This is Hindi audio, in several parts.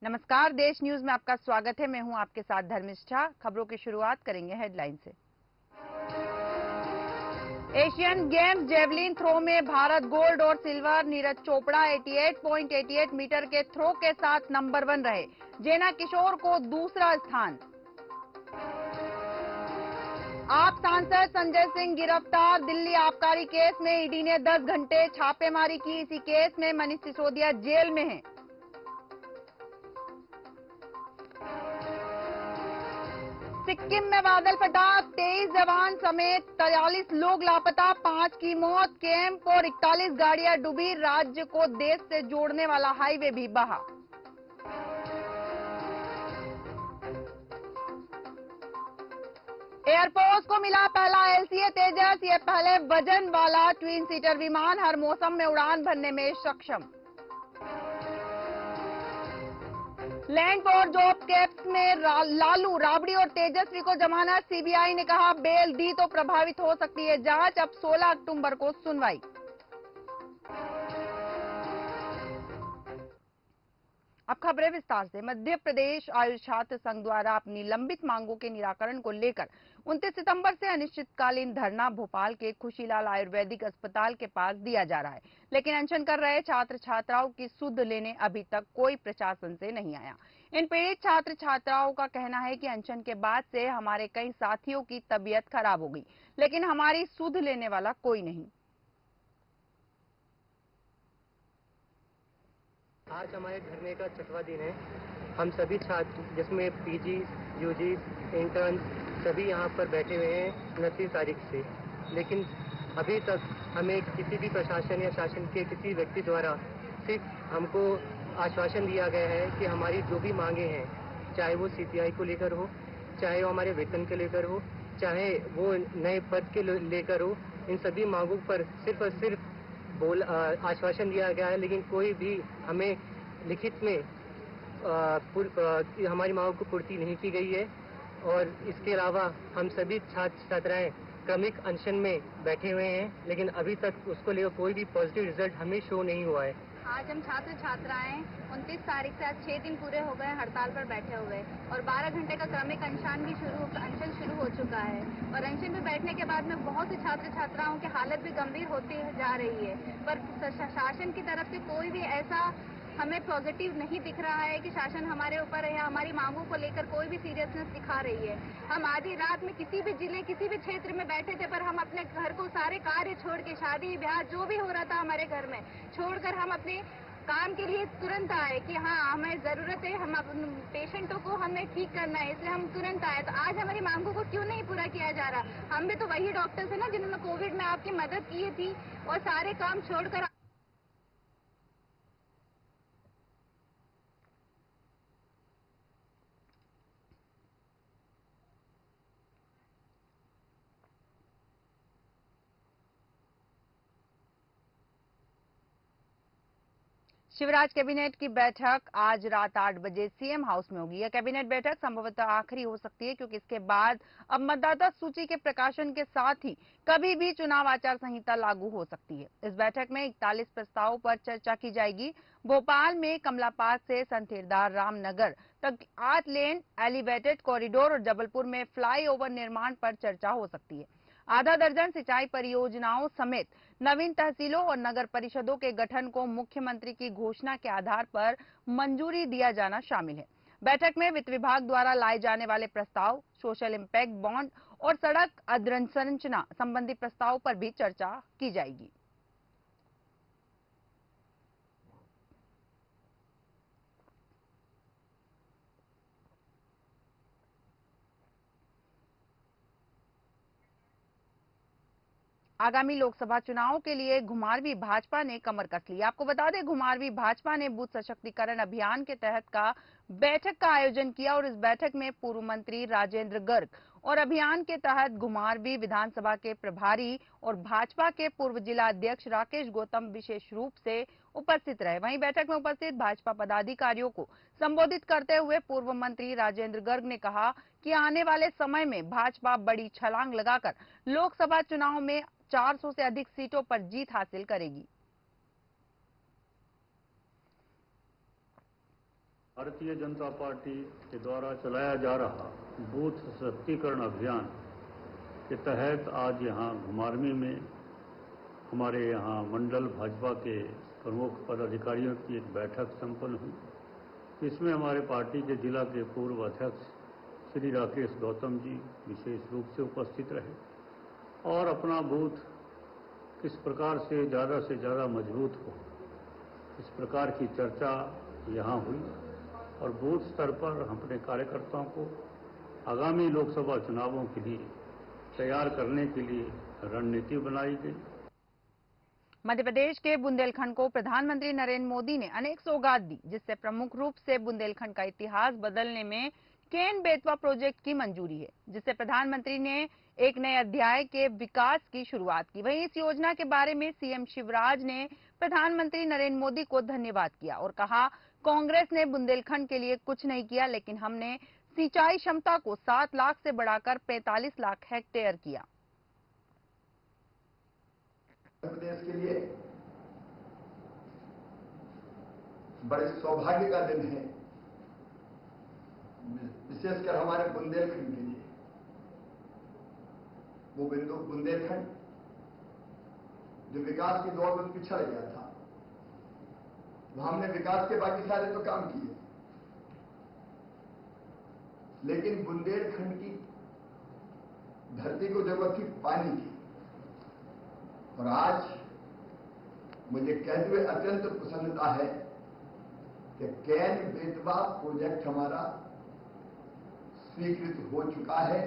नमस्कार, देश न्यूज में आपका स्वागत है। मैं हूं आपके साथ धर्मिष्ठा। खबरों की शुरुआत करेंगे हेडलाइन से। एशियन गेम्स जेवलिन थ्रो में भारत गोल्ड और सिल्वर। नीरज चोपड़ा 88.88 मीटर के थ्रो के साथ नंबर 1 रहे। जेना किशोर को दूसरा स्थान। आप सांसद संजय सिंह गिरफ्तार। दिल्ली आबकारी केस में ईडी ने 10 घंटे छापेमारी की। इसी केस में मनीष सिसोदिया जेल में हैं। सिक्किम में बादल फटा, 23 जवान समेत 43 लोग लापता, 5 की मौत। कैंप और 41 गाड़ियां डूबी। राज्य को देश से जोड़ने वाला हाईवे भी बहा। एयरफोर्स को मिला पहला एलसीए तेजस। ये पहले वजन वाला ट्विन सीटर विमान हर मौसम में उड़ान भरने में सक्षम। लैंड फॉर जॉब कैप्स में लालू, राबड़ी और तेजस्वी को जमानत। सीबीआई ने कहा बेल दी तो प्रभावित हो सकती है जांच। अब 16 अक्टूबर को सुनवाई। अब खबरें विस्तार से। मध्य प्रदेश आयुष छात्र संघ द्वारा अपनी लंबित मांगों के निराकरण को लेकर 29 सितंबर से अनिश्चितकालीन धरना भोपाल के खुशीलाल आयुर्वेदिक अस्पताल के पास दिया जा रहा है। लेकिन अनशन कर रहे छात्र छात्राओं की सुध लेने अभी तक कोई प्रशासन से नहीं आया। इन पीड़ित छात्र छात्राओं का कहना है कि अनशन के बाद से हमारे कई साथियों की तबीयत खराब हो गई, लेकिन हमारी सुध लेने वाला कोई नहीं। आज हमारे धरने का 6वां दिन है। हम सभी छात्र, जिसमें पीजी, यूजी, इंटर्न सभी यहाँ पर बैठे हुए हैं 29 तारीख से। लेकिन अभी तक हमें किसी भी प्रशासन या शासन के किसी व्यक्ति द्वारा सिर्फ हमको आश्वासन दिया गया है कि हमारी जो भी मांगे हैं, चाहे वो सीपीआई को लेकर हो, चाहे वो हमारे वेतन के लेकर हो, चाहे वो नए पद के लेकर हो, इन सभी मांगों पर सिर्फ और सिर्फ आश्वासन दिया गया है। लेकिन कोई भी हमें लिखित में हमारी मांगों को पूर्ति नहीं की गई है। और इसके अलावा हम सभी छात्र छात्राएं क्रमिक अनशन में बैठे हुए हैं, लेकिन अभी तक उसको लेकर कोई भी पॉजिटिव रिजल्ट हमें शो नहीं हुआ है। आज हम छात्र छात्राएं 29 तारीख से आज 6 दिन पूरे हो गए हड़ताल पर बैठे हुए और 12 घंटे का क्रमिक अनशन शुरू हो चुका है। और अनशन में बैठने के बाद में बहुत से छात्र छात्राओं की हालत भी गंभीर होती जा रही है। पर शासन की तरफ से कोई भी ऐसा हमें पॉजिटिव नहीं दिख रहा है कि शासन हमारे ऊपर या हमारी मांगों को लेकर कोई भी सीरियसनेस दिखा रही है। हम आधी रात में किसी भी जिले, किसी भी क्षेत्र में बैठे थे, पर हम अपने घर को सारे कार्य छोड़ के, शादी ब्याह जो भी हो रहा था हमारे घर में छोड़कर हम अपने काम के लिए तुरंत आए कि हाँ हमें जरूरत है, हम पेशेंटों को हमें ठीक करना है, इसलिए हम तुरंत आए। तो आज हमारी मांगों को क्यों नहीं पूरा किया जा रहा? हम भी तो वही डॉक्टर्स है ना जिन्होंने कोविड में आपकी मदद की थी और सारे काम छोड़कर। शिवराज कैबिनेट की बैठक आज रात 8 बजे सीएम हाउस में होगी। यह कैबिनेट बैठक संभवतः आखिरी हो सकती है, क्योंकि इसके बाद अब मतदाता सूची के प्रकाशन के साथ ही कभी भी चुनाव आचार संहिता लागू हो सकती है। इस बैठक में 41 प्रस्तावों पर चर्चा की जाएगी। भोपाल में कमला पार्क से संथेरदार रामनगर तक 8 लेन एलिवेटेड कॉरिडोर और जबलपुर में फ्लाईओवर निर्माण पर चर्चा हो सकती है। आधा दर्जन सिंचाई परियोजनाओं समेत नवीन तहसीलों और नगर परिषदों के गठन को मुख्यमंत्री की घोषणा के आधार पर मंजूरी दिया जाना शामिल है। बैठक में वित्त विभाग द्वारा लाए जाने वाले प्रस्ताव, सोशल इम्पैक्ट बॉन्ड और सड़क अधोसंरचना संबंधी प्रस्ताव पर भी चर्चा की जाएगी। आगामी लोकसभा चुनाव के लिए घुमारवीं भाजपा ने कमर कस ली। आपको बता दें, घुमारवीं भाजपा ने बूथ सशक्तिकरण अभियान के तहत का बैठक का आयोजन किया और इस बैठक में पूर्व मंत्री राजेंद्र गर्ग और अभियान के तहत घुमारवीं विधानसभा के प्रभारी और भाजपा के पूर्व जिला अध्यक्ष राकेश गौतम विशेष रूप से उपस्थित रहे। वहीं बैठक में उपस्थित भाजपा पदाधिकारियों को संबोधित करते हुए पूर्व मंत्री राजेंद्र गर्ग ने कहा कि आने वाले समय में भाजपा बड़ी छलांग लगाकर लोकसभा चुनाव में 400 से अधिक सीटों पर जीत हासिल करेगी। भारतीय जनता पार्टी के द्वारा चलाया जा रहा बूथ सशक्तिकरण अभियान के तहत आज यहाँ घुमारवी में हमारे यहाँ मंडल भाजपा के प्रमुख पदाधिकारियों की एक बैठक संपन्न हुई। इसमें हमारे पार्टी के जिला के पूर्व अध्यक्ष श्री राकेश गौतम जी विशेष रूप से उपस्थित रहे और अपना बूथ किस प्रकार से ज़्यादा मजबूत हो, इस प्रकार की चर्चा यहाँ हुई और बूथ स्तर पर अपने कार्यकर्ताओं को आगामी लोकसभा चुनावों के लिए तैयार करने के लिए रणनीति बनाई गई। मध्य प्रदेश के बुंदेलखंड को प्रधानमंत्री नरेंद्र मोदी ने अनेक सौगात दी, जिससे प्रमुख रूप से बुंदेलखंड का इतिहास बदलने में केन बेतवा प्रोजेक्ट की मंजूरी है, जिससे प्रधानमंत्री ने एक नए अध्याय के विकास की शुरुआत की। वहीं इस योजना के बारे में सीएम शिवराज ने प्रधानमंत्री नरेंद्र मोदी को धन्यवाद किया और कहा, कांग्रेस ने बुंदेलखंड के लिए कुछ नहीं किया, लेकिन हमने सिंचाई क्षमता को 7 लाख से बढ़ाकर 45 लाख हेक्टेयर किया। प्रदेश के लिए बड़े सौभाग्य का दिन है, विशेषकर हमारे बुंदेलखंड के लिए। वो बुंदेलखंड जो विकास की दौड़ में पिछड़ गया था, वहां हमने विकास के बाकी सारे तो काम किए, लेकिन बुंदेलखंड की धरती को जरूरत थी पानी की। और आज मुझे कहते हुए अत्यंत प्रसन्नता है कि केन बेतवा प्रोजेक्ट हमारा स्वीकृत हो चुका है।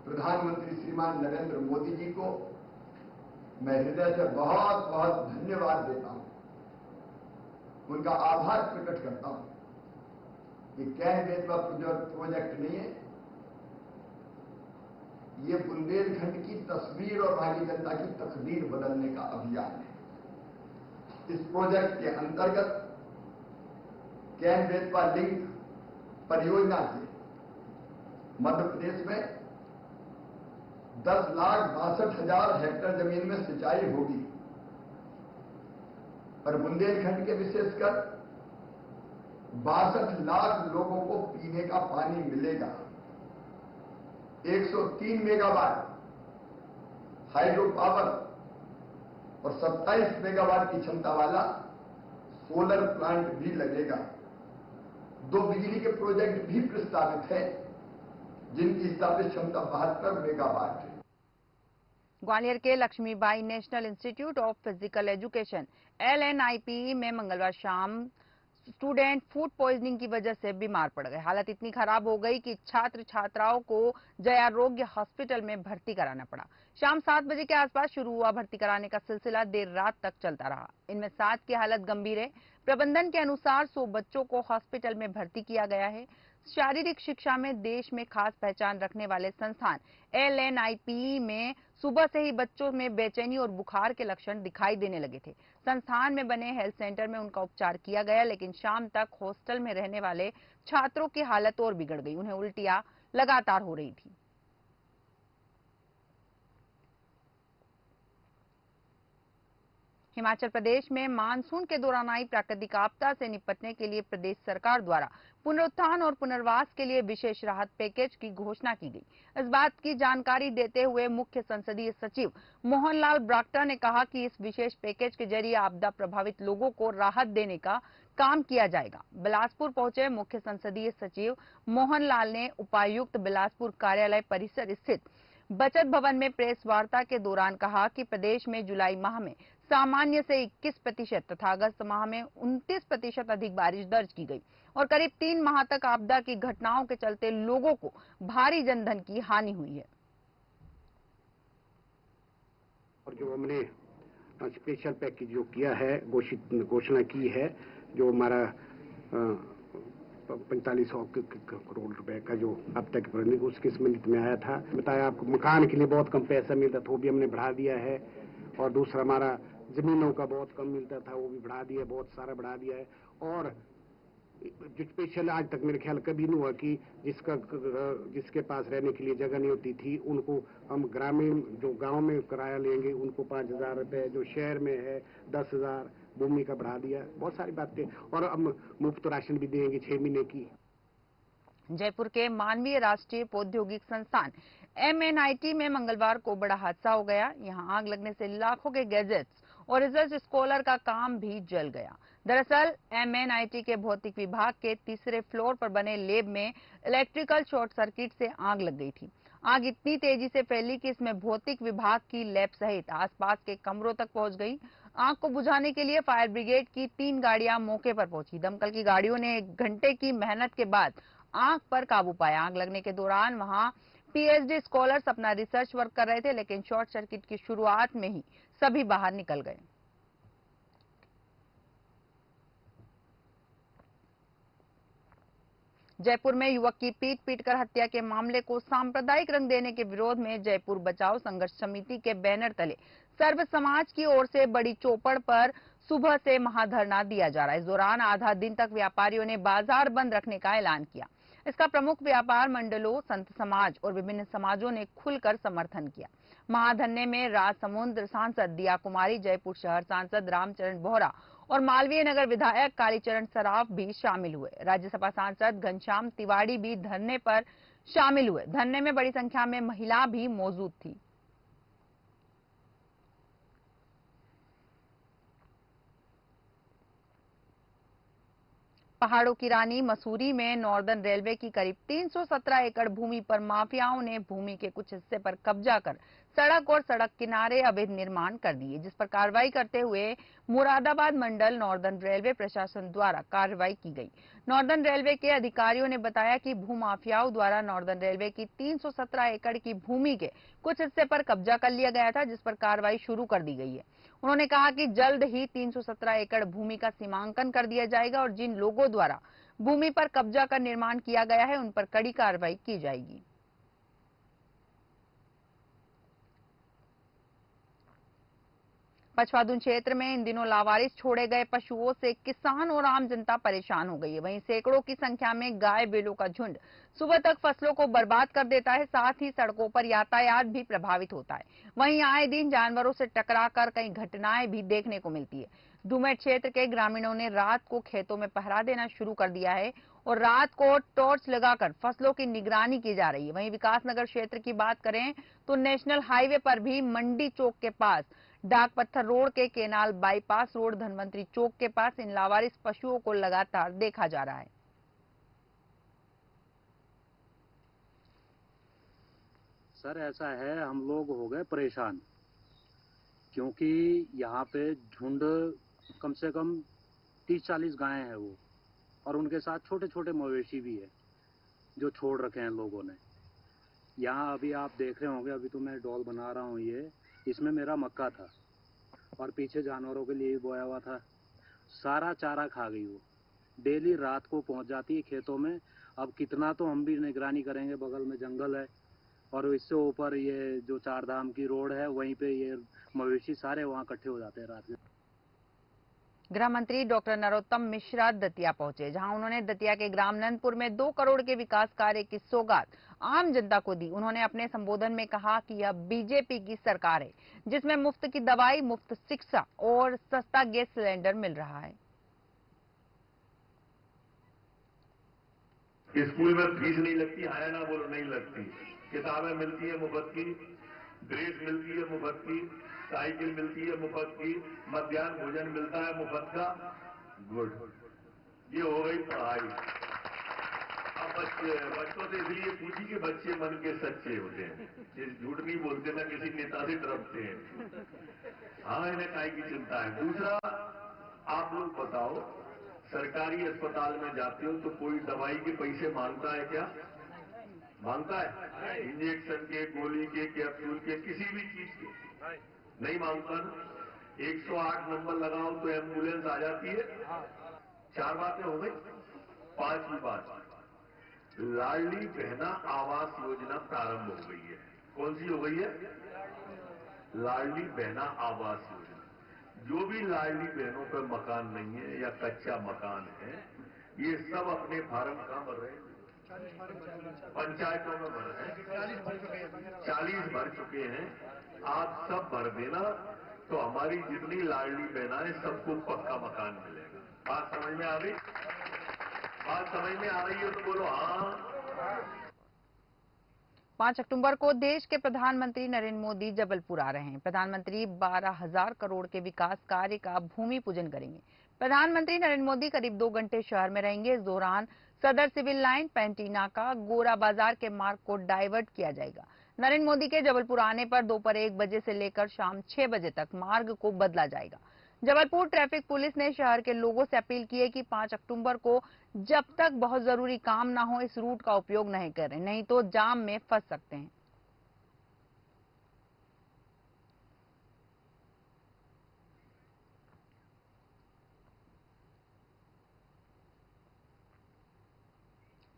प्रधानमंत्री श्रीमान नरेंद्र मोदी जी को मैं हृदय से बहुत बहुत धन्यवाद देता हूं, उनका आभार प्रकट करता हूं। ये केन बेतवा प्रोजेक्ट नहीं है, ये बुंदेलखंड की तस्वीर और भारतीय जनता की तकदीर बदलने का अभियान है। इस प्रोजेक्ट के अंतर्गत केन बेतवा लिंक परियोजना से मध्य प्रदेश में 10,62,000 हेक्टेयर जमीन में सिंचाई होगी और बुंदेलखंड के विशेषकर 62 लाख लोगों को पीने का पानी मिलेगा। 103 मेगावाट हाइड्रो पावर और 27 मेगावाट की क्षमता वाला सोलर प्लांट भी लगेगा। 2 बिजली के प्रोजेक्ट भी प्रस्तावित है, जिनकी स्थापित क्षमता 72 मेगावाट है। ग्वालियर के Laxmibai national institute of physical education LNIPE में मंगलवार शाम स्टूडेंट फूड पॉइजनिंग की वजह से बीमार पड़ गए। हालत इतनी खराब हो गई कि छात्र छात्राओं को जयारोग्य हॉस्पिटल में भर्ती कराना पड़ा। शाम 7 बजे के आसपास शुरू हुआ भर्ती कराने का सिलसिला देर रात तक चलता रहा। इनमें 7 की हालत गंभीर है। प्रबंधन के अनुसार 100 बच्चों को हॉस्पिटल में भर्ती किया गया है। शारीरिक शिक्षा में देश में खास पहचान रखने वाले संस्थान LNIPE में सुबह से ही बच्चों में बेचैनी और बुखार के लक्षण दिखाई देने लगे थे। संस्थान में बने हेल्थ सेंटर में उनका उपचार किया गया, लेकिन शाम तक हॉस्टल में रहने वाले छात्रों की हालत और बिगड़ गई। उन्हें उल्टियां लगातार हो रही थी। हिमाचल प्रदेश में मानसून के दौरान आई प्राकृतिक आपदा से निपटने के लिए प्रदेश सरकार द्वारा पुनरुत्थान और पुनर्वास के लिए विशेष राहत पैकेज की घोषणा की गई। इस बात की जानकारी देते हुए मुख्य संसदीय सचिव मोहनलाल ब्राक्टा ने कहा कि इस विशेष पैकेज के जरिए आपदा प्रभावित लोगों को राहत देने का काम किया जाएगा। बिलासपुर पहुंचे मुख्य संसदीय सचिव मोहनलाल ने उपायुक्त बिलासपुर कार्यालय परिसर स्थित बचत भवन में प्रेस वार्ता के दौरान कहा कि प्रदेश में जुलाई माह में सामान्य से 21% तथा अगस्त माह में 29% अधिक बारिश दर्ज की गई और करीब 3 माह तक आपदा की घटनाओं के चलते लोगों को भारी जनधन की हानि हुई है। और जो हमने स्पेशल पैकेज जो किया है, घोषणा की है, जो हमारा 4500 करोड़ रुपए का जो अब तक उसके संबंधित में आया था। बताया आपको मकान के लिए बहुत कम पैसा मिलता था, वो भी हमने बढ़ा दिया है। और दूसरा हमारा जमीनों का बहुत कम मिलता था, वो भी बढ़ा दिया, बहुत सारा बढ़ा दिया है। और जो स्पेशल आज तक मेरे ख्याल कभी नहीं हुआ कि जिसके पास रहने के लिए जगह नहीं होती थी, उनको हम ग्रामीण जो गांव में किराया लेंगे उनको 5,000 रुपए, जो शहर में है 10,000, भूमि का बढ़ा दिया, बहुत सारी बातें। और अब मुफ्त राशन भी देंगे 6 महीने की। जयपुर के मानवीय राष्ट्रीय प्रौद्योगिक संस्थान MNIT में मंगलवार को बड़ा हादसा हो गया। यहां आग लगने से लाखों के गैजेट्स और रिसर्च स्कॉलर का काम भी जल गया। दरअसल MNIT के भौतिक विभाग के तीसरे फ्लोर पर बने लैब में इलेक्ट्रिकल शॉर्ट सर्किट से आग लग गई थी। आग इतनी तेजी से फैली कि इसमें भौतिक विभाग की लैब सहित आसपास के कमरों तक पहुंच गई। आग को बुझाने के लिए फायर ब्रिगेड की 3 गाड़ियां मौके पर पहुंची। दमकल की गाड़ियों ने 1 घंटे की मेहनत के बाद आग पर काबू पाया। आग लगने के दौरान वहां PhD स्कॉलर्स अपना रिसर्च वर्क कर रहे थे, लेकिन शॉर्ट सर्किट की शुरुआत में ही सभी बाहर निकल गए। जयपुर में युवक की पीट-पीटकर हत्या के मामले को सांप्रदायिक रंग देने के विरोध में जयपुर बचाओ संघर्ष समिति के बैनर तले सर्व समाज की ओर से बड़ी चौपड़ पर सुबह से महाधरना दिया जा रहा है। इस दौरान आधा दिन तक व्यापारियों ने बाजार बंद रखने का ऐलान किया। इसका प्रमुख व्यापार मंडलों, संत समाज और विभिन्न समाजों ने खुलकर समर्थन किया। महाधरने में राजसमंद सांसद दिया कुमारी, जयपुर शहर सांसद रामचरण बोहरा और मालवीय नगर विधायक कालीचरण सराफ भी शामिल हुए। राज्यसभा सांसद घनश्याम तिवारी भी धरने पर शामिल हुए। धरने में बड़ी संख्या में महिला भी मौजूद थी। पहाड़ों की रानी मसूरी में नॉर्दर्न रेलवे की करीब 317 एकड़ भूमि पर माफियाओं ने भूमि के कुछ हिस्से पर कब्जा कर सड़क और सड़क किनारे अवैध निर्माण कर दिए, जिस पर कार्रवाई करते हुए मुरादाबाद मंडल नॉर्दर्न रेलवे प्रशासन द्वारा कार्रवाई की गई। नॉर्दर्न रेलवे के अधिकारियों ने बताया कि भूमाफियाओं द्वारा नॉर्दर्न रेलवे की 317 एकड़ की भूमि के कुछ हिस्से पर कब्जा कर लिया गया था, जिस पर कार्रवाई शुरू कर दी गई है। उन्होंने कहा कि जल्द ही 317 एकड़ भूमि का सीमांकन कर दिया जाएगा और जिन लोगों द्वारा भूमि पर कब्जा कर निर्माण किया गया है उन पर कड़ी कार्रवाई की जाएगी। पचवादुन क्षेत्र में इन दिनों लावारिस छोड़े गए पशुओं से किसान और आम जनता परेशान हो गई है। वहीं सैकड़ों की संख्या में गाय बैलों का झुंड सुबह तक फसलों को बर्बाद कर देता है, साथ ही सड़कों पर यातायात भी प्रभावित होता है। वहीं आए दिन जानवरों से टकराकर कई घटनाएं भी देखने को मिलती है। डूमेट क्षेत्र के ग्रामीणों ने रात को खेतों में पहरा देना शुरू कर दिया है और रात को टॉर्च लगाकर फसलों की निगरानी की जा रही है। वहीं विकासनगर क्षेत्र की बात करें तो नेशनल हाईवे पर भी मंडी चौक के पास, डाक पत्थर रोड के केनाल बाईपास रोड, धनवंतरी चौक के पास इन लावारिस पशुओं को लगातार देखा जा रहा है। सर ऐसा है, हम लोग हो गए परेशान क्योंकि यहाँ पे झुंड कम से कम 30-40 गायें हैं वो, और उनके साथ छोटे छोटे मवेशी भी है जो छोड़ रखे हैं लोगों ने। यहाँ अभी आप देख रहे होंगे, अभी तो मैं डॉल बना रहा हूँ, ये इसमें मेरा मक्का था और पीछे जानवरों के लिए बोया हुआ था। सारा चारा खा गई वो। डेली रात को पहुँच जाती है खेतों में। अब कितना तो हम भी निगरानी करेंगे, बगल में जंगल है और इससे ऊपर ये जो 4 धाम की रोड है, वहीं पे ये मवेशी सारे वहाँ इकट्ठे हो जाते हैं रात में। गृह मंत्री डॉक्टर नरोत्तम मिश्रा दतिया पहुंचे, जहां उन्होंने दतिया के ग्राम नंदपुर में 2 करोड़ के विकास कार्य की सौगात आम जनता को दी। उन्होंने अपने संबोधन में कहा कि यह बीजेपी की सरकार है जिसमें मुफ्त की दवाई, मुफ्त शिक्षा और सस्ता गैस सिलेंडर मिल रहा है। स्कूल में फीस नहीं लगती, आया ना बोलो नहीं लगती, किताबें मिलती है मुफ्त की, ड्रेस मिलती है मुफ्त की, साइकिल मिलती है मुफ्त की, मध्याह्न भोजन मिलता है मुफ्त का। गुड, ये हो गई पढ़ाई। अब बच्चों से इसलिए पूछी कि बच्चे मन के सच्चे होते हैं, ये झूठ नहीं बोलते ना, किसी नेता से डरते हैं। हाँ, इन्हें काय की चिंता है। दूसरा, आप लोग बताओ, सरकारी अस्पताल में जाते हो तो कोई दवाई के पैसे मांगता है क्या? मांगता है? इंजेक्शन के, गोली के, कैप्सूल के, किसी भी चीज के नहीं मांगता ना। 108 नंबर लगाओ तो एम्बुलेंस आ जाती है। 4 बातें हो गई। 5वीं बात, लाडली बहना आवास योजना प्रारंभ हो गई है। कौन सी हो गई है? लाडली बहना आवास योजना। जो भी लाडली बहनों पर मकान नहीं है या कच्चा मकान है, ये सब अपने फार्म कहां भर रहे हैं? पंचायतों में भर रहे हैं। 40 भर चुके हैं। आप सब भर देना। तो हमारी जितनी लाडली बहनाएं सबको पक्का मकान मिलेगा। बात समझ में आ रही? बात समझ में आ रही है तो बोलो हाँ। 5 अक्टूबर को देश के प्रधानमंत्री नरेंद्र मोदी जबलपुर आ रहे हैं। प्रधानमंत्री 12,000 करोड़ के विकास कार्य का भूमि पूजन करेंगे। प्रधानमंत्री नरेंद्र मोदी करीब 2 घंटे शहर में रहेंगे। इस दौरान सदर सिविल लाइन, पैंटी नाका, गोरा बाजार के मार्ग को डाइवर्ट किया जाएगा। नरेंद्र मोदी के जबलपुर आने पर दोपहर 1 बजे से लेकर शाम 6 बजे तक मार्ग को बदला जाएगा। जबलपुर ट्रैफिक पुलिस ने शहर के लोगों से अपील की है कि 5 अक्टूबर को जब तक बहुत जरूरी काम ना हो इस रूट का उपयोग नहीं करें, नहीं तो जाम में फंस सकते हैं।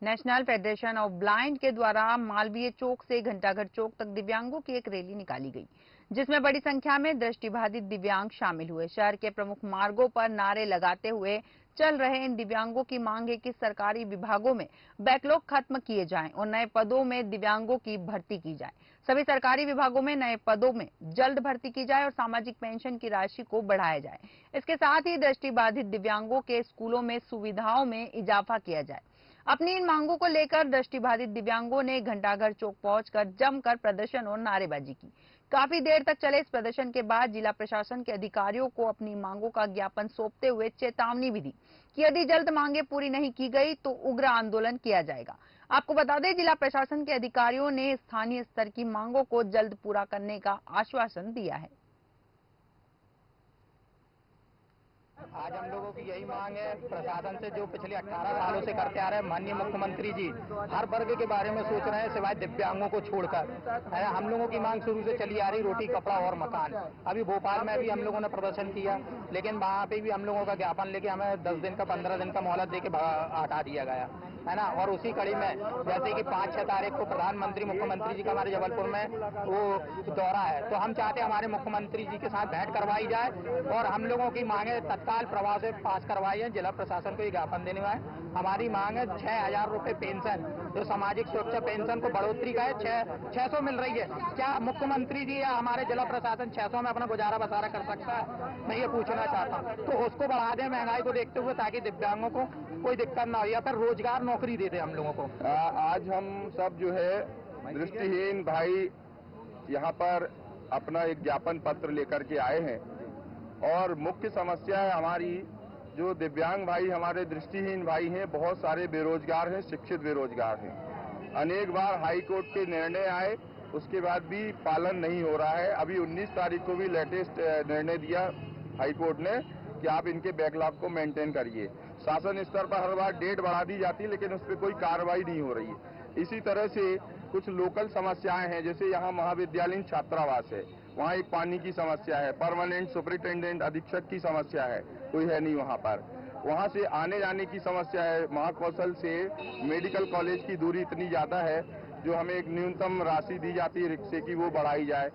नेशनल फेडरेशन ऑफ ब्लाइंड के द्वारा मालवीय चौक से घंटाघर चौक तक दिव्यांगों की एक रैली निकाली गई, जिसमें बड़ी संख्या में दृष्टिबाधित दिव्यांग शामिल हुए। शहर के प्रमुख मार्गों पर नारे लगाते हुए चल रहे इन दिव्यांगों की मांग है कि सरकारी विभागों में बैकलॉग खत्म किए जाएं और नए पदों में दिव्यांगों की भर्ती की जाए। सभी सरकारी विभागों में नए पदों में जल्द भर्ती की जाए और सामाजिक पेंशन की राशि को बढ़ाया जाए। इसके साथ ही दृष्टिबाधित दिव्यांगों के स्कूलों में सुविधाओं में इजाफा किया जाए। अपनी इन मांगों को लेकर दृष्टिबाधित दिव्यांगों ने घंटाघर चौक पहुंचकर जमकर प्रदर्शन और नारेबाजी की। काफी देर तक चले इस प्रदर्शन के बाद जिला प्रशासन के अधिकारियों को अपनी मांगों का ज्ञापन सौंपते हुए चेतावनी भी दी कि यदि जल्द मांगे पूरी नहीं की गई तो उग्र आंदोलन किया जाएगा। आपको बता दें, जिला प्रशासन के अधिकारियों ने स्थानीय स्तर की मांगों को जल्द पूरा करने का आश्वासन दिया है। आज हम लोगों की यही मांग है प्रशासन से, जो पिछले 18 सालों से करते आ रहे हैं। माननीय मुख्यमंत्री जी हर वर्ग के बारे में सोच रहे हैं सिवाय दिव्यांगों को छोड़कर। हम लोगों की मांग शुरू से चली आ रही, रोटी, कपड़ा और मकान। अभी भोपाल में भी हम लोगों ने प्रदर्शन किया, लेकिन वहाँ पे भी हम लोगों का ज्ञापन लेके हमें 10 दिन का 15 दिन का मोहलत देके हटा दिया गया है ना। और उसी कड़ी में जैसे कि 5-6 तारीख को प्रधानमंत्री मुख्यमंत्री जी का हमारे जबलपुर में वो दौरा है, तो हम चाहते हैं हमारे मुख्यमंत्री जी के साथ भेंट करवाई जाए और हम लोगों की मांगे तत्काल प्रभाव से पास करवाई है। जिला प्रशासन को ये ज्ञापन देने में हमारी मांग है 6,000 रुपए पेंशन, जो सामाजिक सुरक्षा पेंशन को बढ़ोतरी का है 600 मिल रही है। क्या मुख्यमंत्री जी या हमारे जिला प्रशासन 600 में अपना गुजारा बसारा कर सकता है? मैं ये पूछना चाहता हूँ, तो उसको बढ़ा दें महंगाई को देखते हुए, ताकि दिव्यांगों को कोई दिक्कत ना हो, या फिर रोजगार नौकरी दे दे हम लोगों को। आज हम सब जो है दृष्टिहीन भाई यहाँ पर अपना एक ज्ञापन पत्र लेकर के आए हैं और मुख्य समस्या है हमारी, जो दिव्यांग भाई हमारे दृष्टिहीन भाई हैं, बहुत सारे बेरोजगार हैं, शिक्षित बेरोजगार हैं। अनेक बार हाई कोर्ट के निर्णय आए, उसके बाद भी पालन नहीं हो रहा है। अभी 19 तारीख को भी लेटेस्ट निर्णय दिया हाई कोर्ट ने कि आप इनके बैकलॉग को मेंटेन करिए। शासन स्तर पर हर बार डेट बढ़ा दी जाती है, लेकिन उस पर कोई कार्रवाई नहीं हो रही है। इसी तरह से कुछ लोकल समस्याएं हैं, जैसे यहाँ महाविद्यालयीन छात्रावास है, वहाँ एक पानी की समस्या है, परमानेंट सुपरिटेंडेंट अधीक्षक की समस्या है, कोई है नहीं वहाँ पर। वहाँ से आने जाने की समस्या है। महाकौशल से मेडिकल कॉलेज की दूरी इतनी ज्यादा है, जो हमें एक न्यूनतम राशि दी जाती है रिक्शे की, वो बढ़ाई जाए।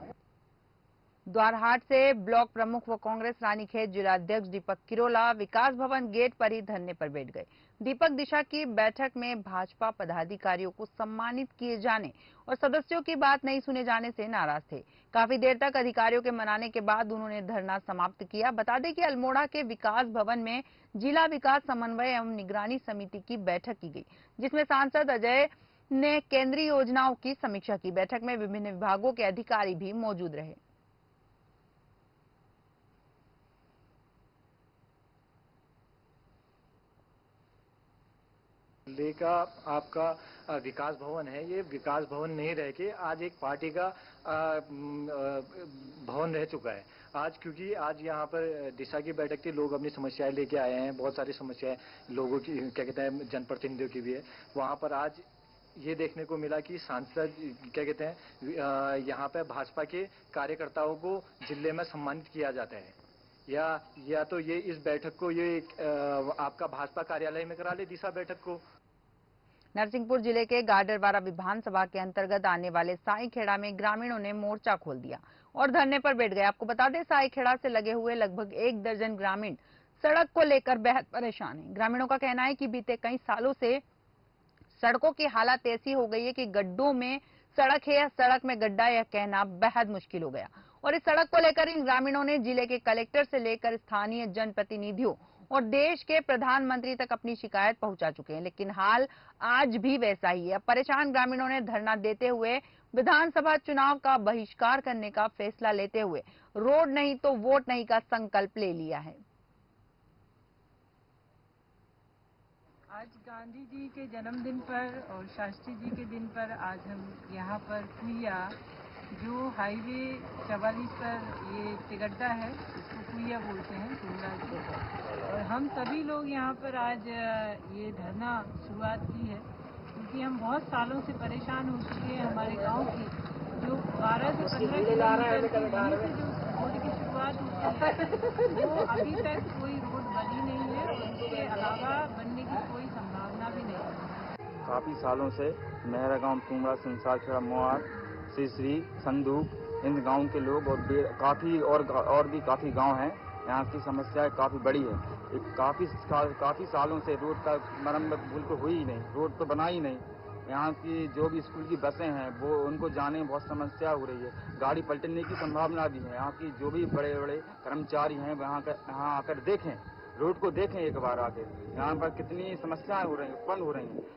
द्वारहाट से ब्लॉक प्रमुख व कांग्रेस रानीखेत जिलाध्यक्ष दीपक किरोला विकास भवन गेट पर ही धरने पर बैठ गए। दीपक दिशा की बैठक में भाजपा पदाधिकारियों को सम्मानित किए जाने और सदस्यों की बात नहीं सुने जाने से नाराज थे। काफी देर तक अधिकारियों के मनाने के बाद उन्होंने धरना समाप्त किया। बता दें कि अल्मोड़ा के विकास भवन में जिला विकास समन्वय एवं निगरानी समिति की बैठक की गई, जिसमें सांसद अजय ने केंद्रीय योजनाओं की समीक्षा की। बैठक में विभिन्न विभागों के अधिकारी भी मौजूद रहे। जिले का आपका विकास भवन है, ये विकास भवन नहीं रह के आज एक पार्टी का भवन रह चुका है आज, क्योंकि आज यहाँ पर दिशा की बैठक थी, लोग अपनी समस्याएं लेके आए हैं, बहुत सारी समस्याएं लोगों की, क्या कहते हैं, जनप्रतिनिधियों की भी है। वहाँ पर आज ये देखने को मिला कि सांसद, क्या कहते हैं, यहाँ पे भाजपा के कार्यकर्ताओं को जिले में सम्मानित किया जाता है, या तो ये इस बैठक को ये आपका भाजपा कार्यालय में करा ले दिशा बैठक को। नरसिंहपुर जिले के गाडरवारा विधानसभा के अंतर्गत आने वाले साईखेड़ा में ग्रामीणों ने मोर्चा खोल दिया और धरने पर बैठ गए। आपको बता दें, साईखेड़ा से लगे हुए लगभग 1 दर्जन ग्रामीण सड़क को लेकर बेहद परेशान हैं। ग्रामीणों का कहना है कि बीते कई सालों से सड़कों की हालत ऐसी हो गई है कि गड्ढों में सड़क है या सड़क में गड्ढा, यह कहना बेहद मुश्किल हो गया। और इस सड़क को लेकर इन ग्रामीणों ने जिले के कलेक्टर से लेकर स्थानीय जनप्रतिनिधियों और देश के प्रधानमंत्री तक अपनी शिकायत पहुंचा चुके हैं, लेकिन हाल आज भी वैसा ही है। परेशान ग्रामीणों ने धरना देते हुए विधानसभा चुनाव का बहिष्कार करने का फैसला लेते हुए रोड नहीं तो वोट नहीं का संकल्प ले लिया है। आज गांधी जी के जन्मदिन पर और शास्त्री जी के दिन पर आज हम यहाँ पर कुइया, जो हाईवे 44 पर ये तिगड्डा है, इसको कुइया बोलते हैं टुंडा से, और हम सभी लोग यहाँ पर आज ये धरना शुरुआत की है क्योंकि हम बहुत सालों से परेशान हो चुके हैं। हमारे गांव की जो 12 से 15 किलोमीटर की यहीं से जो रोड की शुरुआत होती है वो अभी तक कोई रोड बनी नहीं है और इसके अलावा बनने की कोई संभावना भी नहीं है। काफ़ी सालों से मेहरा गांव, टुंडा, संसारखेड़ा, मोहार, सिसरी, संदूक, इन गांव के लोग और काफ़ी और भी काफ़ी गांव हैं। यहाँ की समस्या काफ़ी बड़ी है। काफ़ी सालों से रोड का मरम्मत बिल्कुल हुई ही नहीं, रोड तो बना ही नहीं। यहाँ की जो भी स्कूल की बसें हैं वो उनको जाने में बहुत समस्या हो रही है, गाड़ी पलटने की संभावना भी है। यहाँ की जो भी बड़े बड़े कर्मचारी हैं यहाँ आकर देखें, रोड को देखें एक बार आके, यहाँ पर कितनी समस्याएं हो रही हैं, उत्पन्न हो रही हैं।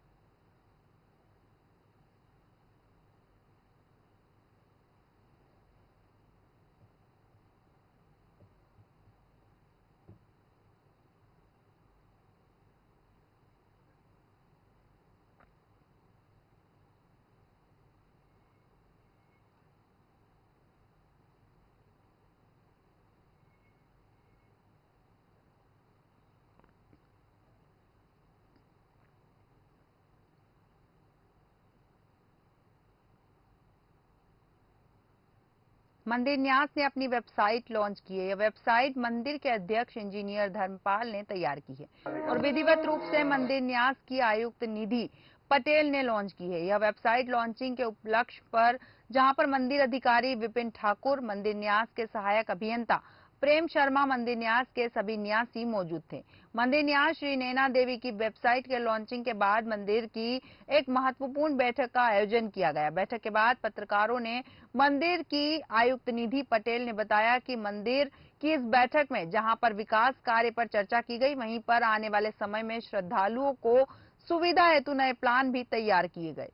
मंदिर न्यास ने अपनी वेबसाइट लॉन्च की है। यह वेबसाइट मंदिर के अध्यक्ष इंजीनियर धर्मपाल ने तैयार की है और विधिवत रूप से मंदिर न्यास की आयुक्त निधि पटेल ने लॉन्च की है। यह वेबसाइट लॉन्चिंग के उपलक्ष्य पर जहां पर मंदिर अधिकारी विपिन ठाकुर, मंदिर न्यास के सहायक अभियंता प्रेम शर्मा, मंदिर न्यास के सभी न्यासी मौजूद थे। मंदिर न्यास श्री नैना देवी की वेबसाइट के लॉन्चिंग के बाद मंदिर की एक महत्वपूर्ण बैठक का आयोजन किया गया। बैठक के बाद पत्रकारों ने मंदिर की आयुक्त निधि पटेल ने बताया कि मंदिर की इस बैठक में जहां पर विकास कार्य पर चर्चा की गई, वहीं पर आने वाले समय में श्रद्धालुओं को सुविधा हेतु नए प्लान भी तैयार किए गए।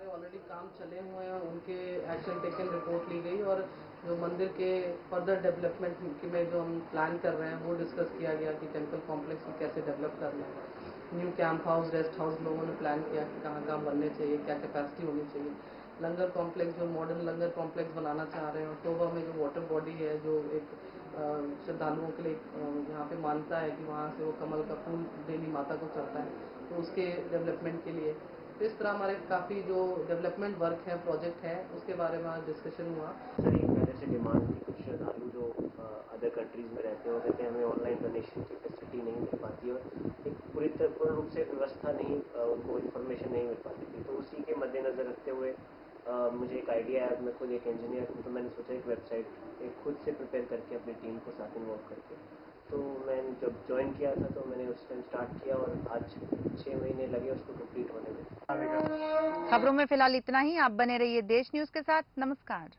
ऑलरेडी काम चले हुए हैं, उनके एक्शन टेकन रिपोर्ट ली गई और जो मंदिर के फर्दर डेवलपमेंट में जो हम प्लान कर रहे हैं वो डिस्कस किया गया कि टेम्पल कॉम्प्लेक्स को कैसे डेवलप करना है। New camp house, rest house लोगों ने प्लान किया कि कहाँ कहाँ बनने चाहिए, क्या कैपेसिटी होनी चाहिए। लंगर कॉम्प्लेक्स, जो मॉडर्न लंगर कॉम्प्लेक्स बनाना चाह रहे हैं। अक्टूबर में जो वाटर बॉडी है, जो एक श्रद्धालुओं के लिए यहाँ पे मानता है कि वहाँ से वो कमल का फूल डेली माता को चढ़ता है, तो उसके डेवलपमेंट के लिए तो इस तरह हमारे काफ़ी जो डेवलपमेंट वर्क है, प्रोजेक्ट है, उसके बारे में आज डिस्कशन हुआ। सर, एक पहले से डिमांड थी, कुछ श्रद्धालु जो अदर कंट्रीज़ में रहते हैं वो कहते हैं हमें ऑनलाइन डोनेशन की फैसिलिटी नहीं मिल पाती और एक पूर्ण रूप से व्यवस्था नहीं, उनको इन्फॉर्मेशन नहीं मिल पाती थी। तो उसी के मद्देनज़र रखते हुए मुझे एक आइडिया आया। मैं खुद एक इंजीनियर हूँ, तो मैंने सोचा एक वेबसाइट एक खुद से प्रिपेयर करके अपनी टीम को साथ इन्वॉल्व करके, तो मैंने जब ज्वाइन किया था तो मैंने उस टाइम स्टार्ट किया और आज 6 महीने लगे उसको कंप्लीट होने में। खबरों में फिलहाल इतना ही। आप बने रहिए देश न्यूज के साथ। नमस्कार।